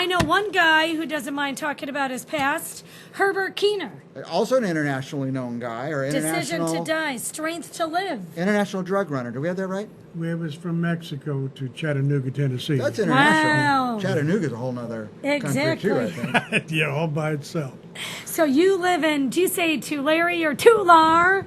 I know one guy who doesn't mind talking about his past, Herbert Keener. Also an internationally known guy, or international... Decision to Die, Strength to Live. International drug runner. Do we have that right? It was from Mexico to Chattanooga, Tennessee. That's international. Wow. Chattanooga's a whole nother country, too, I think. Yeah, all by itself. So you live in, do you say Tulare or Tular?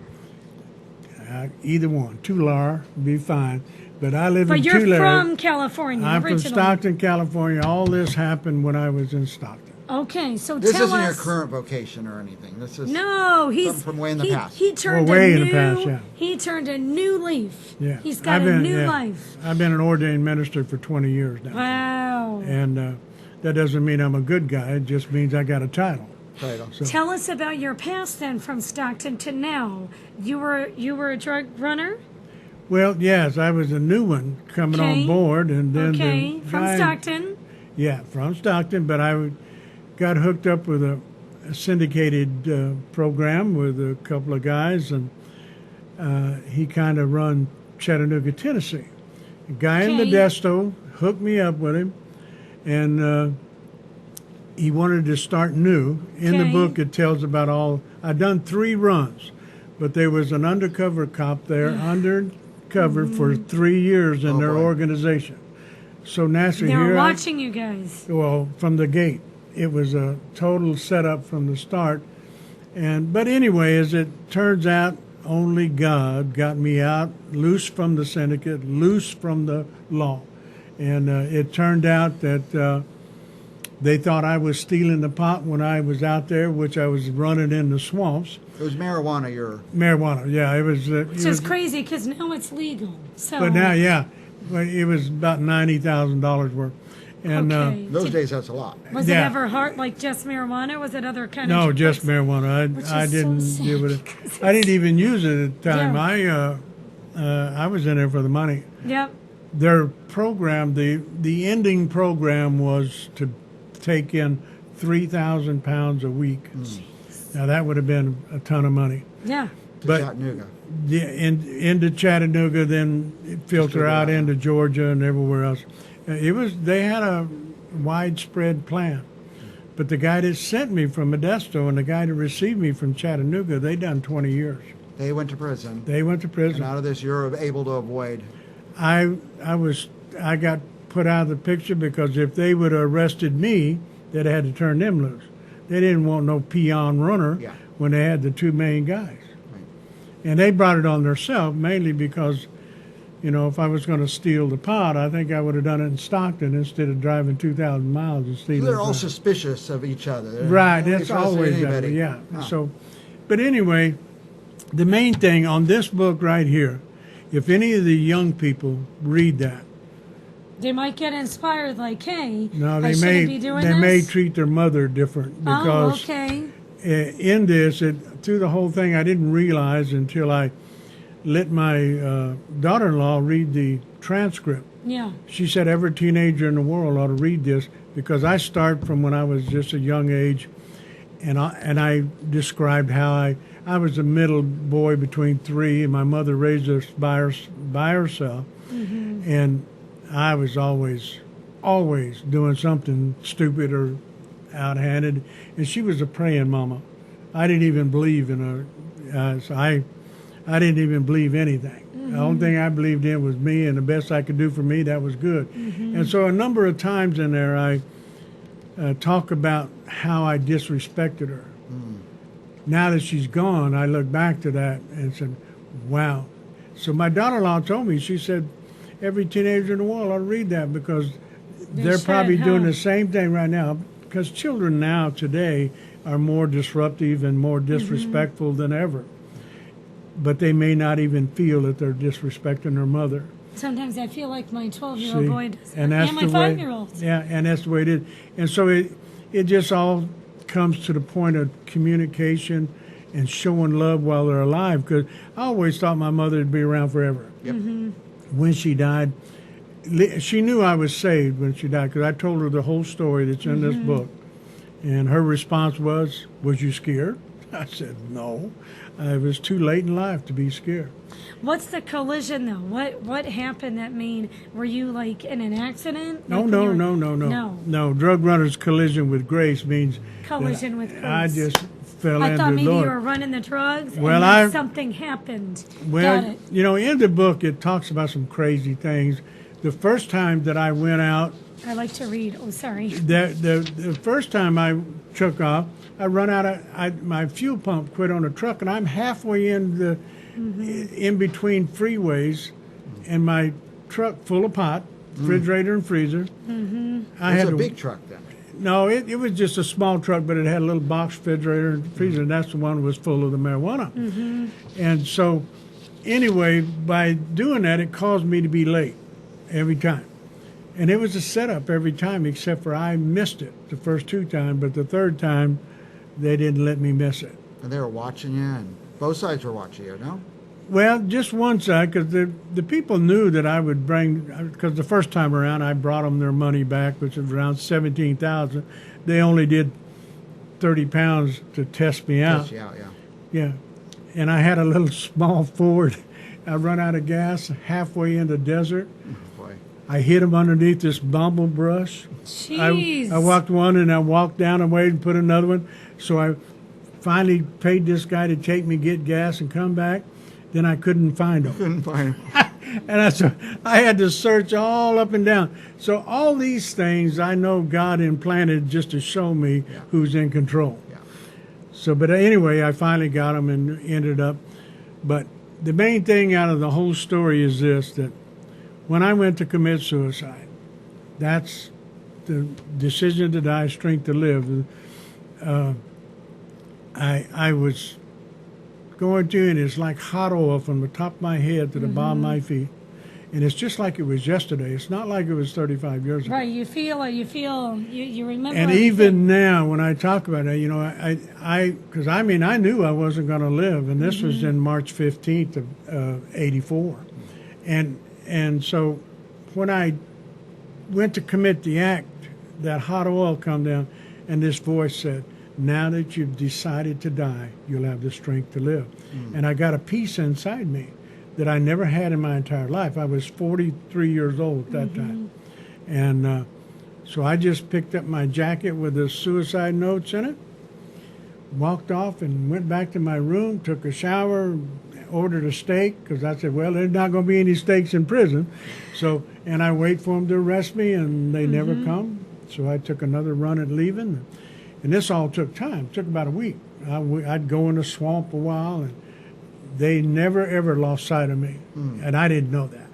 Either one. Tular would be fine. But I live But in you're Tulare. from California I'm originally. from Stockton, California. All this happened when I was in Stockton. Okay, so This tell isn't us. your current vocation or anything. This is No, he's something from way in the past. He turned way a in new. the past, yeah. He turned a new leaf. Yeah. He's got a new life. I've been an ordained minister for 20 years now. Wow. And that doesn't mean I'm a good guy. It just means I got a title. So, Tell us about your past then, from Stockton to now. You were a drug runner. well, yes, I was a new one coming Okay. on board. And then Okay, the from guy- Stockton. Yeah, from Stockton, but I got hooked up with a syndicated program with a couple of guys, and he kind of run Chattanooga, Tennessee. A guy in Okay. Modesto hooked me up with him, and he wanted to start new. In the Okay. book, it tells about all. I'd done 3 runs, but there was an undercover cop there, undercover for 3 years in their boy. organization. So naturally, They were here I- watching you guys. well, from the gate, it was a total setup from the start. But anyway, as it turns out, only God got me out, loose from the syndicate, loose from the law. And it turned out that they thought I was stealing the pot when I was out there, which I was running in the swamps. It was marijuana you're... Marijuana, yeah, it was. Which is crazy because now it's legal. So. But now, yeah, well, it was about $90,000 worth. And Okay. Those days, that's a lot. Was yeah. it ever hard, like just marijuana? Was it other kind no, of? just marijuana. Which I is so didn't sad, deal with it. 'cause I didn't even use it at the time. Yeah. I was in there for the money. Yep. Their program, the ending program was to take in 3,000 pounds a week. Now that would have been a ton of money. Yeah. To But- Chattanooga. Yeah, into Chattanooga, then filter out into Georgia and everywhere else. They had a widespread plan. But the guy that sent me from Modesto and the guy that received me from Chattanooga, they done 20 years. They went to prison. They went to prison. And out of this, you're able to avoid... I got put out of the picture because if they would have arrested me, they'd have had to turn them loose. They didn't want no peon runner Yeah. when they had the 2 main guys. Right. And they brought it on themselves mainly because, if I was going to steal the pot, I think I would have done it in Stockton instead of driving 2,000 miles and stealing. They're all pot. suspicious of each other. Right, Nobody that's trusts always that anybody. way, yeah. Huh. So, but anyway, the main thing on this book right here, if any of the young people read that, They might get inspired, like, hey, no, I they shouldn't be doing they this. may treat their mother different Oh, because okay. in this, through the whole thing, I didn't realize until I let my daughter-in-law read the transcript. Yeah. She said every teenager in the world ought to read this because I start from when I was just a young age, and I described how I was a middle boy between 3, and my mother raised us by herself, and I was always doing something stupid or outhanded, and she was a praying mama. I didn't even believe in her. So I didn't even believe anything. The only thing I believed in was me, and the best I could do for me, that was good. And so a number of times in there, I talk about how I disrespected her. Now that she's gone, I look back to that and said, wow. So my daughter-in-law told me, she said, every teenager in the world ought to read that because they're probably doing the same thing right now because children now today are more disruptive and more disrespectful than ever. But they may not even feel that they're disrespecting their mother. Sometimes I feel like my 12-year-old See? boy does. And that's my the way, 5-year-old. Yeah, and that's the way it is. And so it just all comes to the point of communication and showing love while they're alive. Because I always thought my mother would be around forever. Yep. When she died, she knew I was saved when she died because I told her the whole story that's in this book. And her response was you scared? I said, no. It was too late in life to be scared. What's the collision though? What happened that were you like in an accident? No, Like when no, you were- no, no, no. No. No, drug runner's collision with grace means Collision that with grace. I just fell I into thought maybe Lord. you were running the drugs Well, and then I- something happened. Got Well, it. you know, in the book it talks about some crazy things. The first time that I went out, I like to read. Oh, sorry. the first time I took off, I run out of my fuel pump quit on a truck, and I'm halfway in between freeways, and my truck full of pot, refrigerator and freezer. I It's had a to, big truck then. No, it was just a small truck, but it had a little box refrigerator and freezer, and that's the one that was full of the marijuana. And so, anyway, by doing that, it caused me to be late every time. And it was a setup every time, except for I missed it the first two times, but the third time, they didn't let me miss it. And they were watching you, and both sides were watching you, no? Well, just one side, because the people knew that I would bring, because the first time around I brought them their money back, which was around $17,000. They only did 30 pounds to test me out. Yes, yeah. Yeah. And I had a little small Ford. I run out of gas halfway in the desert. Boy. I hit them underneath this bumble brush. Jeez. I walked one and I walked down and waited and put another one. So I finally paid this guy to take me get gas and come back. Then I couldn't find him. Couldn't find him. And I had to search all up and down. So all these things I know God implanted just to show me who's in control. Yeah. So, but anyway, I finally got him and ended up. But the main thing out of the whole story is this, that when I went to commit suicide, that's the decision to die, strength to live. I was going through, and it's like hot oil from the top of my head to the bottom of my feet. And it's just like it was yesterday. It's not like it was 35 years ago. Right, you remember. And everything. even now, when I talk about it, you know, because I knew I wasn't going to live, and this was in March 15th of '84, and so when I went to commit the act, that hot oil come down, and this voice said, "Now that you've decided to die, you'll have the strength to live." And I got a peace inside me that I never had in my entire life. I was 43 years old at that time. And so I just picked up my jacket with the suicide notes in it, walked off and went back to my room, took a shower, ordered a steak, because I said, well, there's not going to be any steaks in prison. So, and I wait for them to arrest me, and they never come. So I took another run at leaving. And this all took time. It took about a week. I'd go in the swamp a while, and they never, ever lost sight of me. And I didn't know that.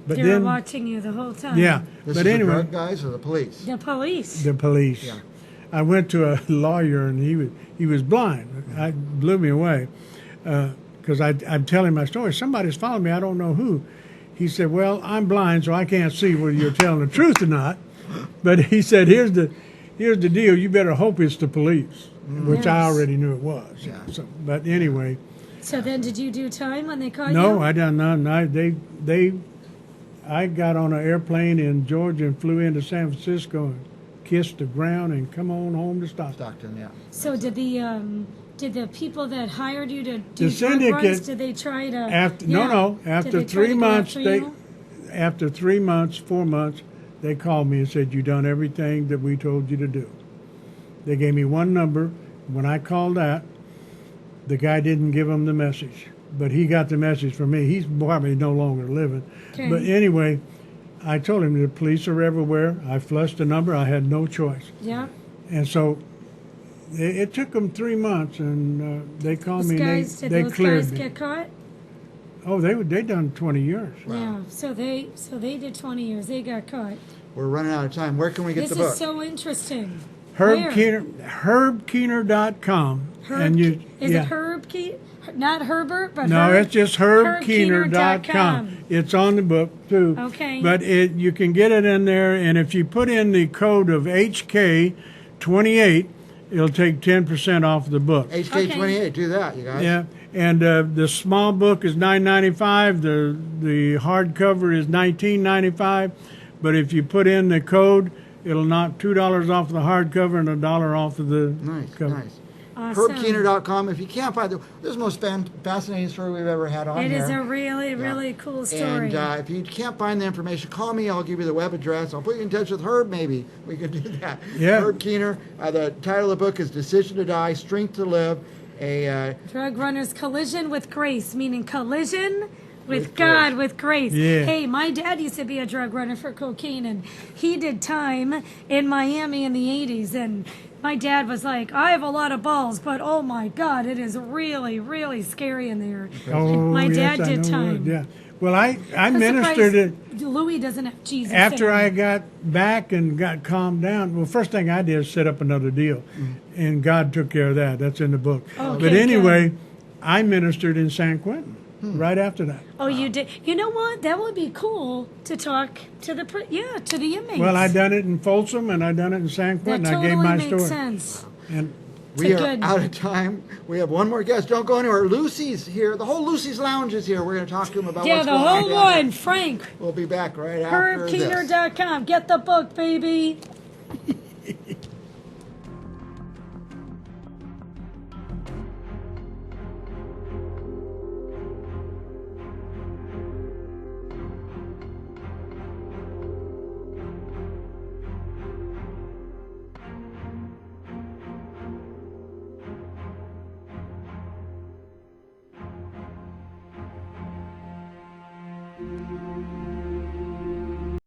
But They then, were watching you the whole time. yeah. This But is anyway, the drug guys or the police? The police. the police. Yeah. I went to a lawyer, and he was blind. It blew me away because I'm telling my story. Somebody's following me. I don't know who. He said, well, I'm blind, so I can't see whether you're telling the truth or not. But he said, here's the deal. You better hope it's the police, which I Yes. already knew it was. Yeah. So, but anyway, So then, did you do time when they caught you? no, I done none. I got on an airplane in Georgia and flew into San Francisco and kissed the ground and come on home to Stockton. Stockton, yeah. So did the people that hired you to do The drug syndicate- runs, did they try to? After Did after they try 3 to go months, after you? after 3 months, 4 months, they called me and said, "You done everything that we told you to do." They gave me one number. When I called that, the guy didn't give him the message, but he got the message from me. He's probably no longer living. Okay. But anyway, I told him the police are everywhere. I flushed the number. I had no choice. Yeah. And so it took them 3 months, and they called Those me. guys, And did they those cleared guys me. get caught? Oh, they done 20 years. Yeah. So they did 20 years. They got caught. We're running out of time. Where can we get This the book? is so interesting. Herb Where? Keener, HerbKeener.com. Herb, Is it Herb Keener? Not Herbert, but No, Herb? it's just HerbKeener.com. It's on the book too. Okay. But you can get it in there, and if you put in the code of HK28, it'll take 10% off the book. HK28, do that, you guys. Yeah, and the small book is $9.95. The hardcover is $19.95. But if you put in the code, it'll knock $2 off the hardcover and $1 off of the Nice, cover. nice. Awesome. HerbKeener.com. If you can't find this is the most fascinating story we've ever had on It here. is a really, really cool story. And if you can't find the information, call me. I'll give you the web address. I'll put you in touch with Herb, maybe. We could do that. Yeah. Herb Keener. The title of the book is Decision to Die, Strength to Live. Drug Runner's Collision with Grace, meaning collision with With God, grace. with grace. Yeah. Hey, my dad used to be a drug runner for cocaine, and he did time in Miami in the 80s. And my dad was like, I have a lot of balls, but oh my God, it is really, really scary in there. Oh, My yes, dad I did know time. it, yeah. Well, I I'm ministered it surprised Louis doesn't have Jesus. after in I him. got back and got calmed down. Well, first thing I did is set up another deal, and God took care of that. That's in the book. Okay, But anyway, I ministered in San Quentin right after that. Oh, you did. You know what? That would be cool to talk to the to the inmates. Well, I done it in Folsom and I done it in San that Quentin. totally I gave my makes story. sense. And We It's a are good- out of time. We have one more guest. Don't go anywhere. Lucy's here. The whole Lucy's Lounge is here. We're going to talk to him about Yeah, what's the going whole on. one, Frank. We'll be back right after this. HerbKeener.com. Get the book, baby.